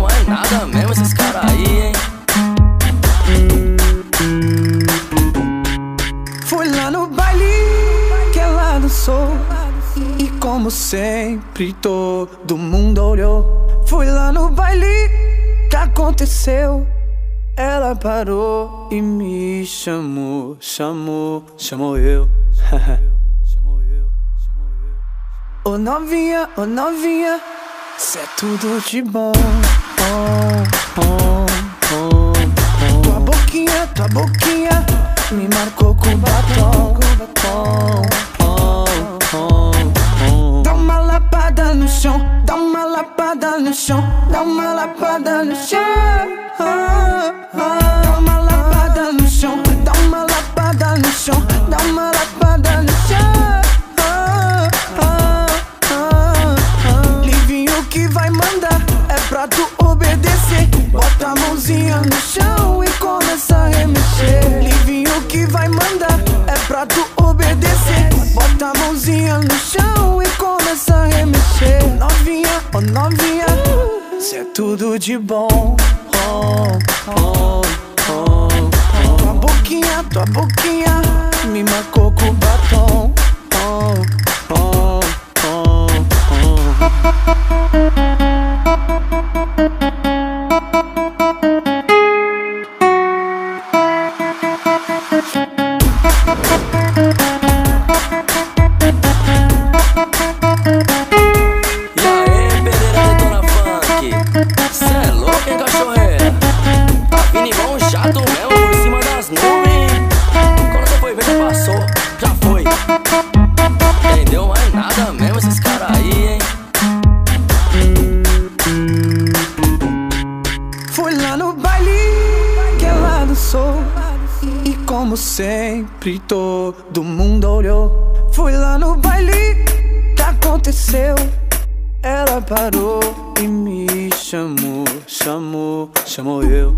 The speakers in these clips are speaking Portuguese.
mais nada mesmo esses caras aí, hein? Fui lá no baile que ela dançou, e como sempre todo mundo olhou. Fui lá no baile que aconteceu, ela parou e me chamou, chamou eu. Ô novinha, cê é tudo de bom. Tua boquinha me marcou com batom. Dá uma lapada no chão, dá uma lapada no chão, dá uma lapada no chão. Dá uma lapada no chão, dá uma lapada no chão, dá uma lapada no chão. Livinho que vai mandar, é pra tu obedecer. Bota a mãozinha no chão e começa a remexer. Livinho que vai mandar, é pra tu obedecer. Bota a mãozinha no chão e começa a remexer. Novinha, oh novinha, cê é tudo de bom. Tua boquinha me marcou com batom. E aí, Pereira Detona Funk, cê é louco, hein, cachoeira? Tá vindo igual um jato mesmo por cima das nuvens. Quando você foi ver, já passou, já foi. Entendeu mais nada mesmo esses caras aí, hein? Fui lá no baile que ela dançou, e como sempre todo mundo olhou. Fui lá no baile que aconteceu, ela parou e me chamou eu.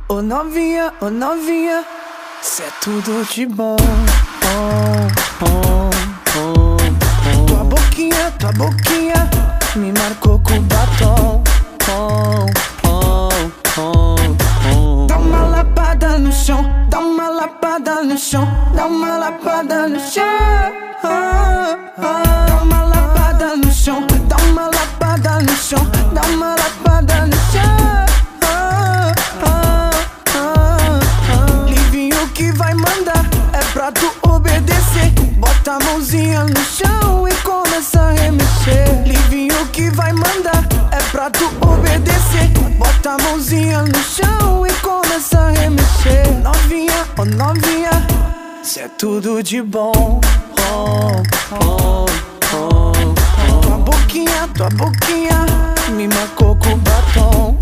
Ô novinha, cê é tudo de bom. Tua boquinha me marcou com batom. Dá uma lapada no chão, dá uma lapada no chão, dá uma lapada no chão. Dá uma lapada no chão, dá uma lapada no chão, dá uma lapada no chão. Livinho que vai mandar, é pra tu obedecer. Bota a mãozinha no chão e começa a remexer. Livinho que vai mandar, é pra tu obedecer. Bota a mãozinha no chão e começa a remexer. Novinha, oh novinha, cê é tudo de bom. Tua boquinha me marcou com batom.